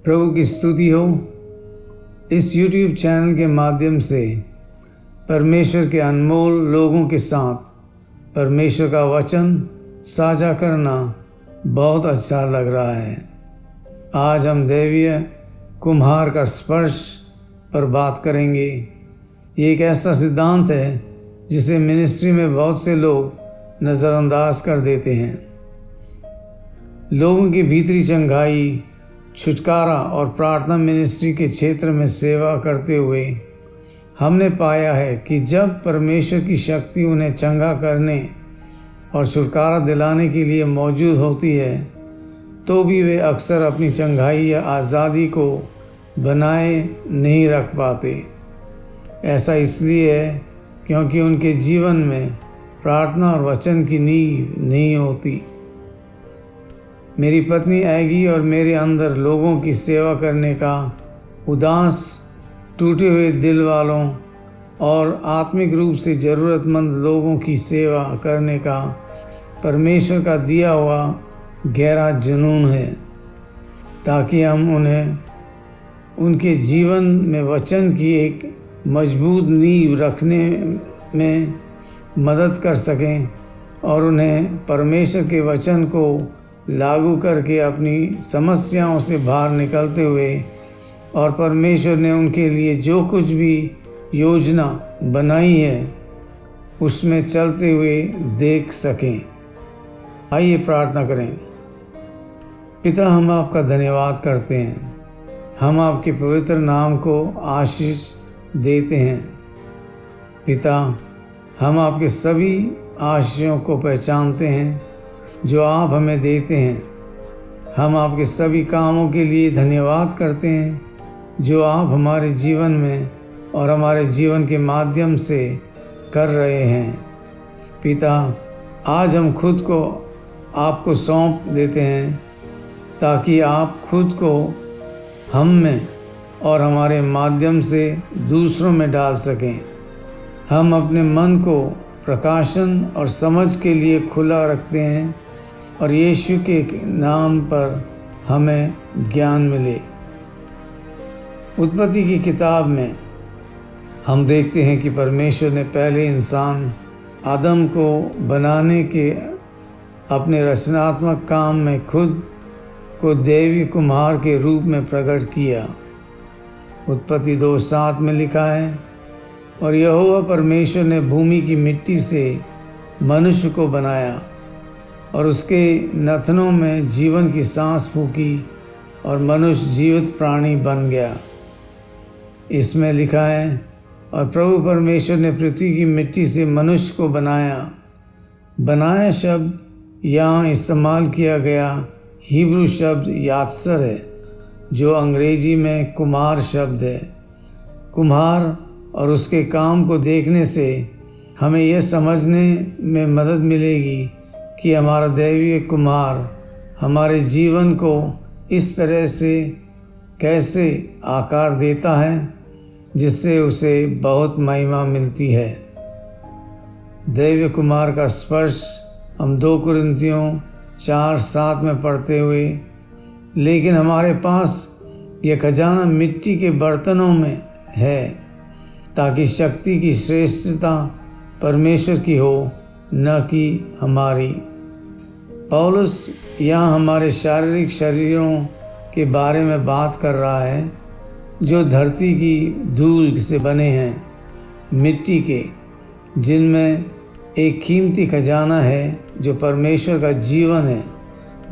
प्रभु की स्तुति हो। इस YouTube चैनल के माध्यम से परमेश्वर के अनमोल लोगों के साथ परमेश्वर का वचन साझा करना बहुत अच्छा लग रहा है। आज हम दैवीय कुम्हार का स्पर्श पर बात करेंगे। ये एक ऐसा सिद्धांत है जिसे मिनिस्ट्री में बहुत से लोग नज़रअंदाज कर देते हैं। लोगों की भीतरी चंगाई, छुटकारा और प्रार्थना मिनिस्ट्री के क्षेत्र में सेवा करते हुए हमने पाया है कि जब परमेश्वर की शक्ति उन्हें चंगा करने और छुटकारा दिलाने के लिए मौजूद होती है तो भी वे अक्सर अपनी चंगाई या आज़ादी को बनाए नहीं रख पाते। ऐसा इसलिए है क्योंकि उनके जीवन में प्रार्थना और वचन की नींव नहीं होती। मेरी पत्नी ऐगी और मेरे अंदर लोगों की सेवा करने का, उदास टूटे हुए दिल वालों और आत्मिक रूप से ज़रूरतमंद लोगों की सेवा करने का परमेश्वर का दिया हुआ गहरा जुनून है, ताकि हम उन्हें उनके जीवन में वचन की एक मजबूत नींव रखने में मदद कर सकें और उन्हें परमेश्वर के वचन को लागू करके अपनी समस्याओं से बाहर निकलते हुए और परमेश्वर ने उनके लिए जो कुछ भी योजना बनाई है उसमें चलते हुए देख सकें। आइए प्रार्थना करें। पिता, हम आपका धन्यवाद करते हैं। हम आपके पवित्र नाम को आशीष देते हैं। पिता, हम आपके सभी आशीषों को पहचानते हैं जो आप हमें देते हैं। हम आपके सभी कामों के लिए धन्यवाद करते हैं जो आप हमारे जीवन में और हमारे जीवन के माध्यम से कर रहे हैं। पिता, आज हम खुद को आपको सौंप देते हैं ताकि आप खुद को हम में और हमारे माध्यम से दूसरों में डाल सकें। हम अपने मन को प्रकाशन और समझ के लिए खुला रखते हैं और यीशु के नाम पर हमें ज्ञान मिले। उत्पत्ति की किताब में हम देखते हैं कि परमेश्वर ने पहले इंसान आदम को बनाने के अपने रचनात्मक काम में खुद को दैवीय कुम्हार के रूप में प्रकट किया। उत्पत्ति 2:7 में लिखा है, और यहोवा परमेश्वर ने भूमि की मिट्टी से मनुष्य को बनाया और उसके नथनों में जीवन की सांस फूंकी और मनुष्य जीवित प्राणी बन गया। इसमें लिखा है, और प्रभु परमेश्वर ने पृथ्वी की मिट्टी से मनुष्य को बनाया। बनाया शब्द यहाँ इस्तेमाल किया गया हिब्रू शब्द यात्सर है, जो अंग्रेजी में कुम्हार शब्द है। कुम्हार और उसके काम को देखने से हमें यह समझने में मदद मिलेगी कि हमारा दैवीय कुम्हार हमारे जीवन को इस तरह से कैसे आकार देता है जिससे उसे बहुत महिमा मिलती है। दैवीय कुम्हार का स्पर्श हम 2 कुरिन्थियों 4:7 में पढ़ते हुए, लेकिन हमारे पास यह खजाना मिट्टी के बर्तनों में है ताकि शक्ति की श्रेष्ठता परमेश्वर की हो, न कि हमारी। पौलुस यहाँ हमारे शारीरिक शरीरों के बारे में बात कर रहा है जो धरती की धूल से बने हैं, मिट्टी के, जिनमें एक कीमती खजाना है जो परमेश्वर का जीवन है,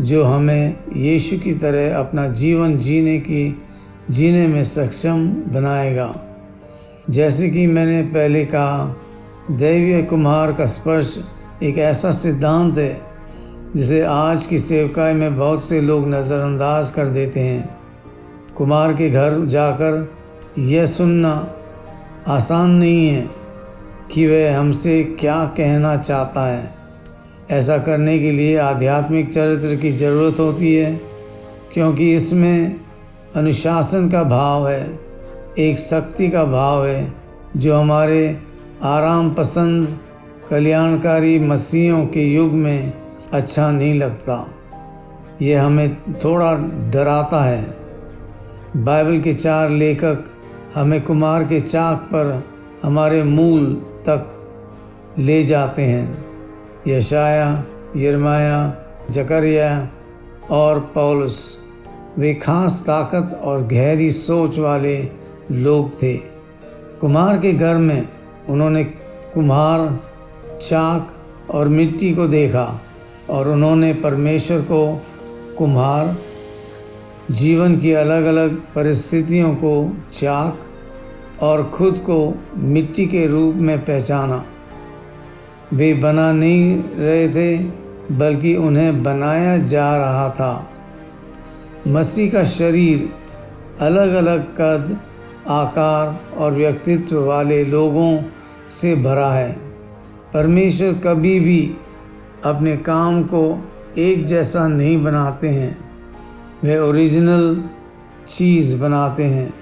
जो हमें यीशु की तरह अपना जीवन जीने में सक्षम बनाएगा। जैसे कि मैंने पहले कहा, दैवीय कुम्हार का स्पर्श एक ऐसा सिद्धांत है जिसे आज की सेवकाई में बहुत से लोग नज़रअंदाज कर देते हैं। कुम्हार के घर जाकर यह सुनना आसान नहीं है कि वह हमसे क्या कहना चाहता है। ऐसा करने के लिए आध्यात्मिक चरित्र की ज़रूरत होती है, क्योंकि इसमें अनुशासन का भाव है, एक शक्ति का भाव है जो हमारे आराम पसंद कल्याणकारी मसीहों के युग में अच्छा नहीं लगता। ये हमें थोड़ा डराता है। बाइबल के 4 लेखक हमें कुम्हार के चाक पर हमारे मूल तक ले जाते हैं। यशाया, यिर्मयाह, जकरिया और पौलुस वे खास ताकत और गहरी सोच वाले लोग थे। कुम्हार के घर में उन्होंने कुम्हार, चाक और मिट्टी को देखा और उन्होंने परमेश्वर को कुम्हार, जीवन की अलग अलग परिस्थितियों को चाक और खुद को मिट्टी के रूप में पहचाना। वे बना नहीं रहे थे बल्कि उन्हें बनाया जा रहा था। मसीह का शरीर अलग अलग कद, आकार और व्यक्तित्व वाले लोगों से भरा है। परमेश्वर कभी भी अपने काम को एक जैसा नहीं बनाते हैं, वे ओरिजिनल चीज़ बनाते हैं।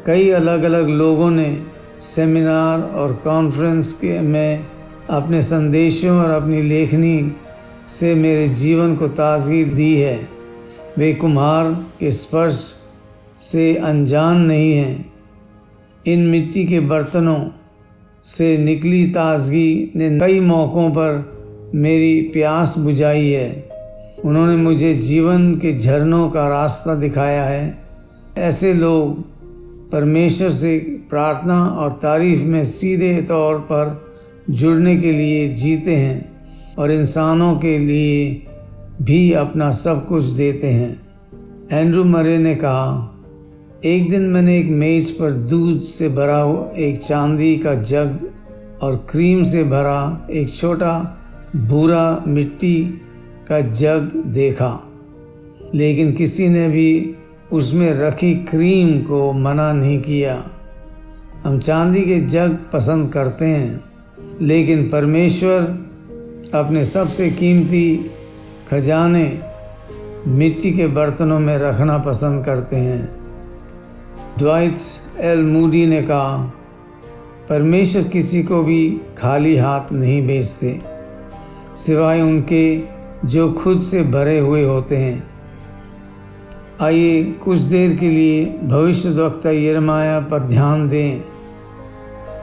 कई अलग अलग लोगों ने सेमिनार और कॉन्फ्रेंस में अपने संदेशों और अपनी लेखनी से मेरे जीवन को ताजगी दी है। वे कुम्हार के स्पर्श से अनजान नहीं हैं। इन मिट्टी के बर्तनों से निकली ताजगी ने कई मौक़ों पर मेरी प्यास बुझाई है। उन्होंने मुझे जीवन के झरनों का रास्ता दिखाया है। ऐसे लोग परमेश्वर से प्रार्थना और तारीफ में सीधे तौर पर जुड़ने के लिए जीते हैं और इंसानों के लिए भी अपना सब कुछ देते हैं। एंड्रू मरे ने कहा, एक दिन मैंने एक मेज पर दूध से भरा हुआ एक चांदी का जग और क्रीम से भरा एक छोटा भूरा मिट्टी का जग देखा, लेकिन किसी ने भी उसमें रखी क्रीम को मना नहीं किया। हम चांदी के जग पसंद करते हैं, लेकिन परमेश्वर अपने सबसे कीमती खजाने मिट्टी के बर्तनों में रखना पसंद करते हैं। ड्वाइट एल मूडी ने कहा, परमेश्वर किसी को भी खाली हाथ नहीं भेजते, सिवाय उनके जो खुद से भरे हुए होते हैं। आइए कुछ देर के लिए भविष्यद्वक्ता यिर्मयाह पर ध्यान दें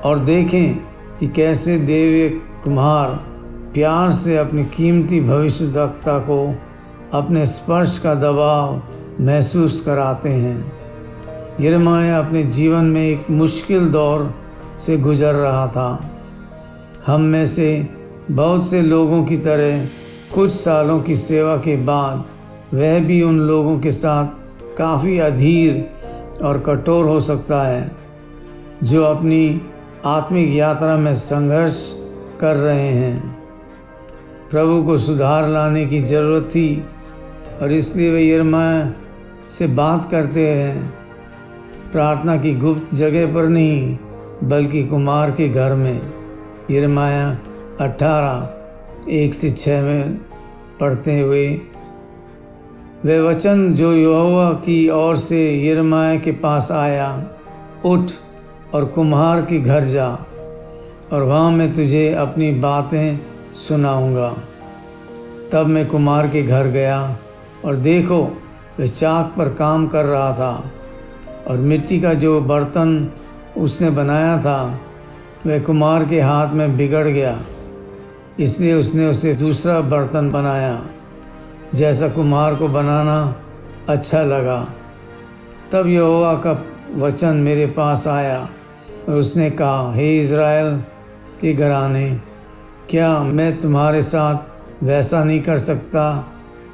और देखें कि कैसे देवीय कुम्हार प्यार से अपने कीमती भविष्यद्वक्ता को अपने स्पर्श का दबाव महसूस कराते हैं। यिर्मयाह अपने जीवन में एक मुश्किल दौर से गुजर रहा था। हम में से बहुत से लोगों की तरह कुछ सालों की सेवा के बाद वह भी उन लोगों के साथ काफ़ी अधीर और कठोर हो सकता है जो अपनी आत्मिक यात्रा में संघर्ष कर रहे हैं। प्रभु को सुधार लाने की ज़रूरत थी और इसलिए वे यिर्मयाह से बात करते हैं, प्रार्थना की गुप्त जगह पर नहीं बल्कि कुम्हार के घर में। यिर्मयाह 18:1-6 में पढ़ते हुए, वे वचन जो यहोवा की ओर से यिर्मयाह के पास आया, उठ और कुम्हार के घर जा और वहाँ मैं तुझे अपनी बातें सुनाऊंगा। तब मैं कुम्हार के घर गया और देखो वह चाक पर काम कर रहा था और मिट्टी का जो बर्तन उसने बनाया था वह कुम्हार के हाथ में बिगड़ गया, इसलिए उसने उसे दूसरा बर्तन बनाया जैसा कुम्हार को बनाना अच्छा लगा। तब यहोवा का वचन मेरे पास आया और उसने कहा, हे इज़राइल के घराने, क्या मैं तुम्हारे साथ वैसा नहीं कर सकता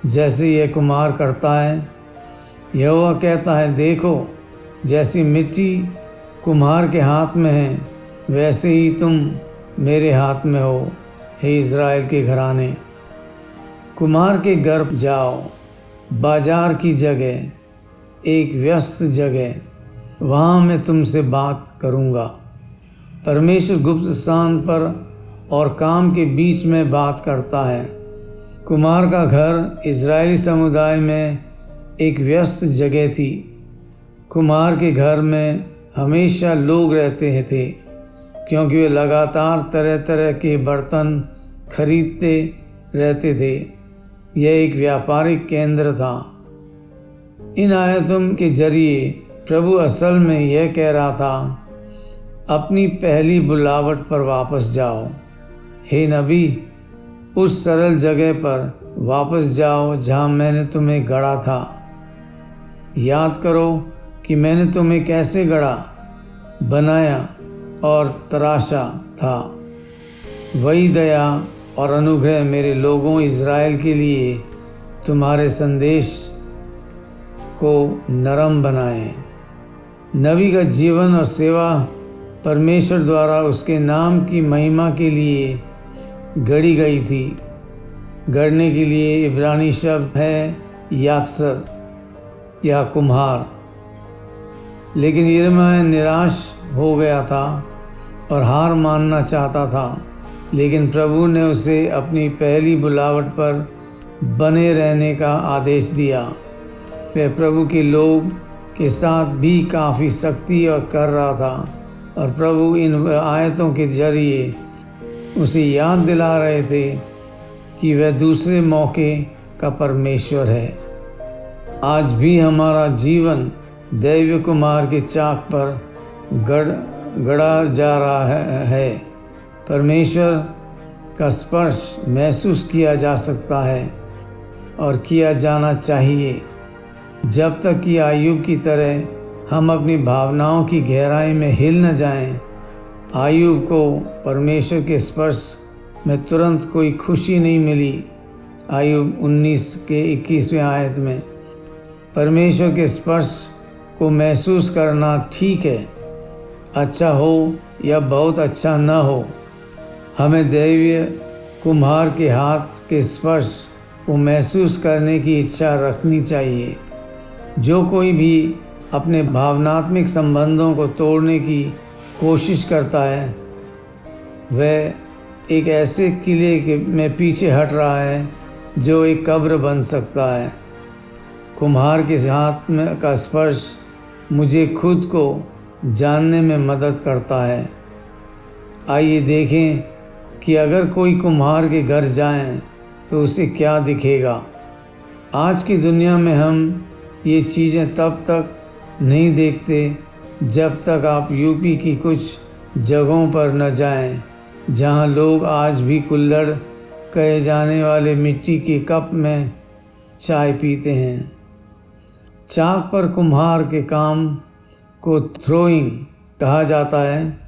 जैसे यह कुम्हार करता है? यहोवा कहता है, देखो जैसी मिट्टी कुम्हार के हाथ में है वैसे ही तुम मेरे हाथ में हो, हे इज़राइल के घराने। कुम्हार के घर जाओ, बाजार की जगह, एक व्यस्त जगह, वहाँ मैं तुमसे बात करूँगा। परमेश्वर गुप्त स्थान पर और काम के बीच में बात करता है। कुम्हार का घर इज़राइली समुदाय में एक व्यस्त जगह थी। कुम्हार के घर में हमेशा लोग रहते थे क्योंकि वे लगातार तरह तरह के बर्तन खरीदते रहते थे। यह एक व्यापारिक केंद्र था। इन आयतों के जरिए प्रभु असल में यह कह रहा था, अपनी पहली बुलावट पर वापस जाओ। हे नबी, उस सरल जगह पर वापस जाओ जहाँ मैंने तुम्हें गढ़ा था। याद करो कि मैंने तुम्हें कैसे गढ़ा, बनाया और तराशा था। वही दया और अनुग्रह मेरे लोगों इज़राइल के लिए तुम्हारे संदेश को नरम बनाए। नबी का जीवन और सेवा परमेश्वर द्वारा उसके नाम की महिमा के लिए गढ़ी गई थी। गढ़ने के लिए इब्रानी शब्द है यात्सर या कुम्हार। लेकिन यिर्मयाह निराश हो गया था और हार मानना चाहता था, लेकिन प्रभु ने उसे अपनी पहली बुलावट पर बने रहने का आदेश दिया। वह प्रभु के लोग के साथ भी काफ़ी सख्ती और कर रहा था और प्रभु इन आयतों के जरिए उसे याद दिला रहे थे कि वह दूसरे मौके का परमेश्वर है। आज भी हमारा जीवन दैवीय कुम्हार के चाक पर गढ़ा जा रहा है। परमेश्वर का स्पर्श महसूस किया जा सकता है और किया जाना चाहिए। जब तक कि आयुब की तरह हम अपनी भावनाओं की गहराई में हिल न जाएं। आयुब को परमेश्वर के स्पर्श में तुरंत कोई खुशी नहीं मिली। आयुब 19 के 21वें आयत में परमेश्वर के स्पर्श को महसूस करना ठीक है, अच्छा हो या बहुत अच्छा न हो। हमें दैवीय कुम्हार के हाथ के स्पर्श को महसूस करने की इच्छा रखनी चाहिए। जो कोई भी अपने भावनात्मक संबंधों को तोड़ने की कोशिश करता है, वह एक ऐसे किले में पीछे हट रहा है जो एक कब्र बन सकता है। कुम्हार के हाथ में का स्पर्श मुझे खुद को जानने में मदद करता है। आइए देखें कि अगर कोई कुम्हार के घर जाएं तो उसे क्या दिखेगा। आज की दुनिया में हम ये चीज़ें तब तक नहीं देखते जब तक आप यूपी की कुछ जगहों पर न जाएं, जहां लोग आज भी कुल्हड़ कहे जाने वाले मिट्टी के कप में चाय पीते हैं। चाक पर कुम्हार के काम को थ्रोइंग कहा जाता है,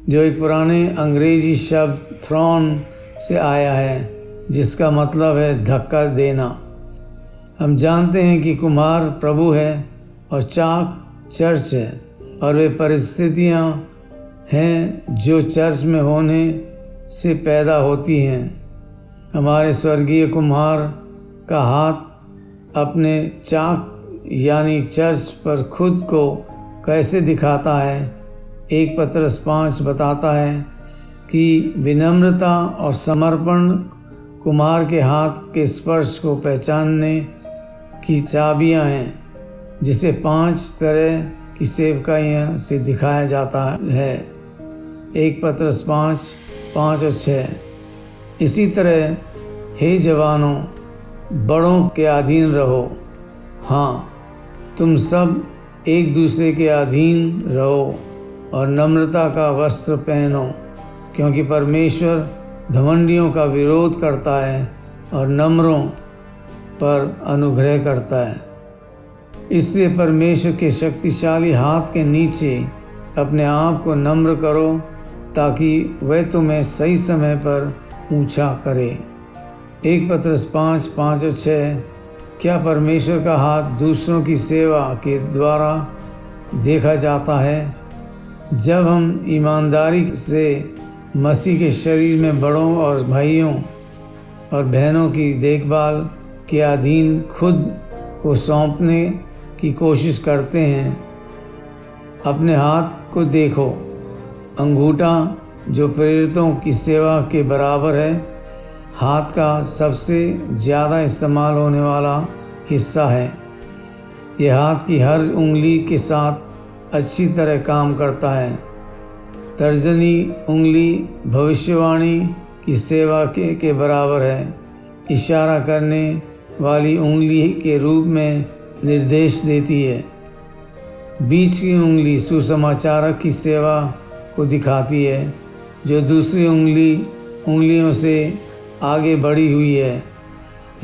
जो एक पुराने अंग्रेजी शब्द थ्रोन से आया है, जिसका मतलब है धक्का देना। हम जानते हैं कि कुम्हार प्रभु है और चाक चर्च है, और वे परिस्थितियाँ हैं जो चर्च में होने से पैदा होती हैं। हमारे स्वर्गीय कुम्हार का हाथ अपने चाक यानी चर्च पर खुद को कैसे दिखाता है। 1 पत्रस 5 बताता है कि विनम्रता और समर्पण कुम्हार के हाथ के स्पर्श को पहचानने की चाबियां हैं, जिसे 5 तरह की सेवकाइयों से दिखाया जाता है। 1 पत्रस 5 और 6। इसी तरह हे जवानों, बड़ों के अधीन रहो। हाँ, तुम सब एक दूसरे के अधीन रहो और नम्रता का वस्त्र पहनो, क्योंकि परमेश्वर घमंडियों का विरोध करता है और नम्रों पर अनुग्रह करता है। इसलिए परमेश्वर के शक्तिशाली हाथ के नीचे अपने आप को नम्र करो, ताकि वह तुम्हें सही समय पर ऊंचा करे। 1 पत्रस 5 और 6। क्या परमेश्वर का हाथ दूसरों की सेवा के द्वारा देखा जाता है? जब हम ईमानदारी से मसीह के शरीर में बड़ों और भाइयों और बहनों की देखभाल के अधीन खुद को सौंपने की कोशिश करते हैं। अपने हाथ को देखो, अंगूठा जो प्रेरितों की सेवा के बराबर है, हाथ का सबसे ज़्यादा इस्तेमाल होने वाला हिस्सा है। यह हाथ की हर उंगली के साथ अच्छी तरह काम करता है। तर्जनी उंगली भविष्यवाणी की सेवा के बराबर है। इशारा करने वाली उंगली के रूप में निर्देश देती है। बीच की उंगली सुसमाचारक की सेवा को दिखाती है, जो दूसरी उंगलियों से आगे बढ़ी हुई है।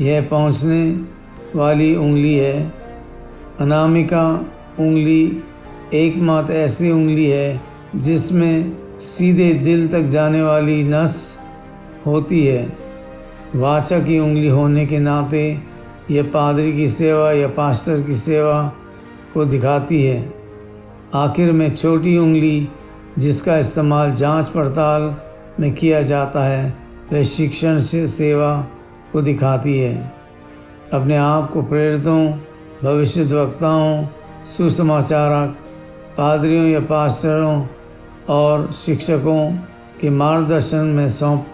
यह पहुंचने वाली उंगली है। अनामिका उंगली एकमात्र ऐसी उंगली है जिसमें सीधे दिल तक जाने वाली नस होती है। वाचा की उंगली होने के नाते यह पादरी की सेवा या पास्टर की सेवा को दिखाती है। आखिर में छोटी उंगली, जिसका इस्तेमाल जांच पड़ताल में किया जाता है, वह शिक्षण से सेवा को दिखाती है। अपने आप को प्रेरितों, भविष्यद्वक्ताओं, सुसमाचारक, पादरियों या पास्टरों और शिक्षकों के मार्गदर्शन में सौंप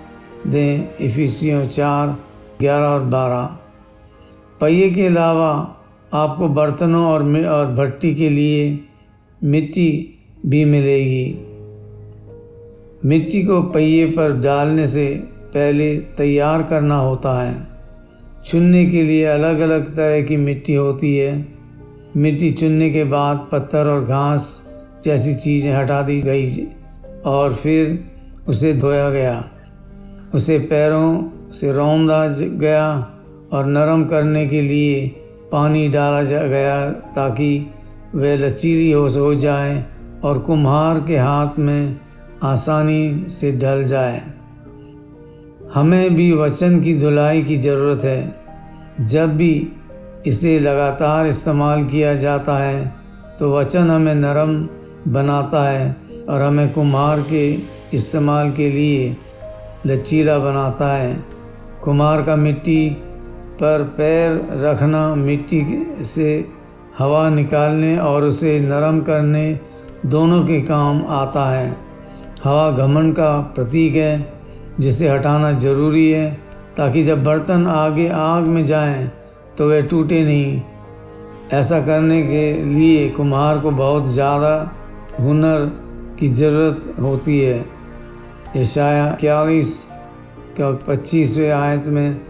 दें। इफिसियों 4:11 और 12। पहिए के अलावा आपको बर्तनों और भट्टी के लिए मिट्टी भी मिलेगी। मिट्टी को पहिए पर डालने से पहले तैयार करना होता है। चुनने के लिए अलग अलग तरह की मिट्टी होती है। मिट्टी चुनने के बाद पत्थर और घास जैसी चीज़ें हटा दी गई और फिर उसे धोया गया। उसे पैरों से रौंदा गया और नरम करने के लिए पानी डाला गया ताकि वह लचीली हो जाए और कुम्हार के हाथ में आसानी से ढल जाए। हमें भी वचन की धुलाई की ज़रूरत है। जब भी इसे लगातार इस्तेमाल किया जाता है तो वचन हमें नरम बनाता है और हमें कुम्हार के इस्तेमाल के लिए लचीला बनाता है। कुम्हार का मिट्टी पर पैर रखना मिट्टी से हवा निकालने और उसे नरम करने दोनों के काम आता है। हवा घमंड का प्रतीक है, जिसे हटाना जरूरी है ताकि जब बर्तन आगे आग में जाएं तो वे टूटे नहीं। ऐसा करने के लिए कुम्हार को बहुत ज़्यादा हुनर की ज़रूरत होती है। यशायाह 41:25वें आयत में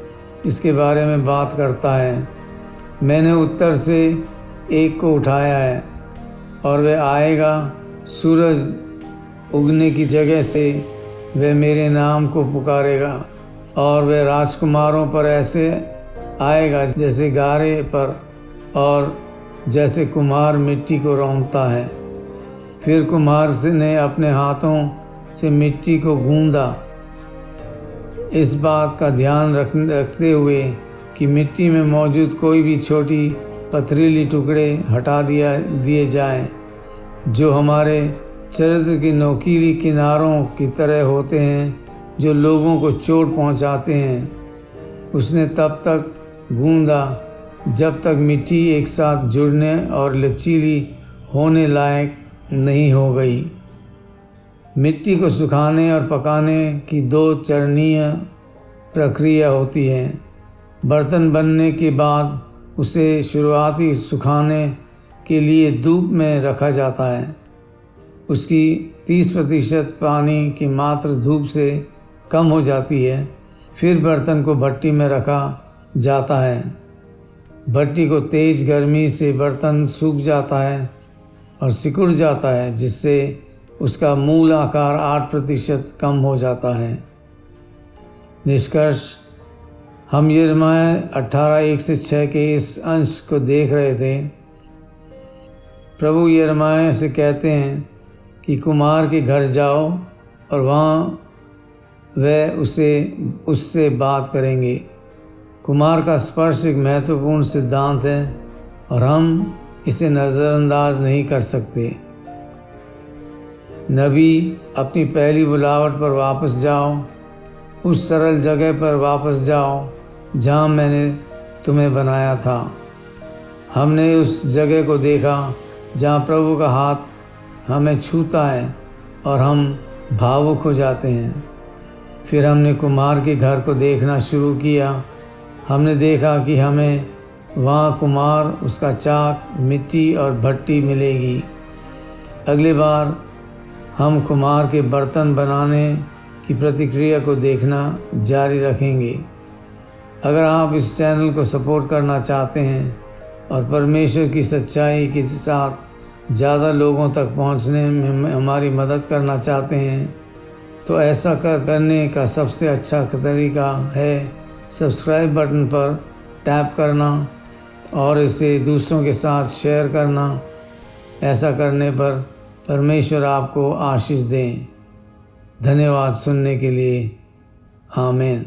इसके बारे में बात करता है। मैंने उत्तर से एक को उठाया है और वह आएगा, सूरज उगने की जगह से वह मेरे नाम को पुकारेगा और वह राजकुमारों पर ऐसे आएगा जैसे गारे पर और जैसे कुम्हार मिट्टी को रौंदता है। फिर कुम्हार ने अपने हाथों से मिट्टी को गूंदा, इस बात का ध्यान रखते हुए कि मिट्टी में मौजूद कोई भी छोटी पथरीली टुकड़े हटा दिए जाएं, जो हमारे चरित्र की नोकीली किनारों की तरह होते हैं, जो लोगों को चोट पहुंचाते हैं। उसने तब तक गूंदा जब तक मिट्टी एक साथ जुड़ने और लचीली होने लायक नहीं हो गई। मिट्टी को सुखाने और पकाने की 2 चरणीय प्रक्रिया होती है। बर्तन बनने के बाद उसे शुरुआती सुखाने के लिए धूप में रखा जाता है। उसकी 30% पानी की मात्रा धूप से कम हो जाती है। फिर बर्तन को भट्टी में रखा जाता है। भट्टी को तेज गर्मी से बर्तन सूख जाता है और सिकुड़ जाता है, जिससे उसका मूल आकार 8% कम हो जाता है। निष्कर्ष, हम यिर्मयाह 18:1-6 के इस अंश को देख रहे थे। प्रभु यिर्मयाह से कहते हैं कि कुम्हार के घर जाओ और वहाँ वह उससे बात करेंगे। कुम्हार का स्पर्श एक महत्वपूर्ण सिद्धांत है और हम इसे नज़रअंदाज नहीं कर सकते। नबी, अपनी पहली बुलावट पर वापस जाओ, उस सरल जगह पर वापस जाओ जहाँ मैंने तुम्हें बनाया था। हमने उस जगह को देखा जहाँ प्रभु का हाथ हमें छूता है और हम भावुक हो जाते हैं। फिर हमने कुम्हार के घर को देखना शुरू किया। हमने देखा कि हमें वहाँ कुम्हार, उसका चाक, मिट्टी और भट्टी मिलेगी। अगली बार हम कुम्हार के बर्तन बनाने की प्रतिक्रिया को देखना जारी रखेंगे। अगर आप इस चैनल को सपोर्ट करना चाहते हैं और परमेश्वर की सच्चाई के साथ ज़्यादा लोगों तक पहुंचने में हमारी मदद करना चाहते हैं, तो ऐसा करने का सबसे अच्छा तरीका है सब्सक्राइब बटन पर टैप करना और इसे दूसरों के साथ शेयर करना। ऐसा करने पर परमेश्वर आपको आशीष दें। धन्यवाद सुनने के लिए। आमीन।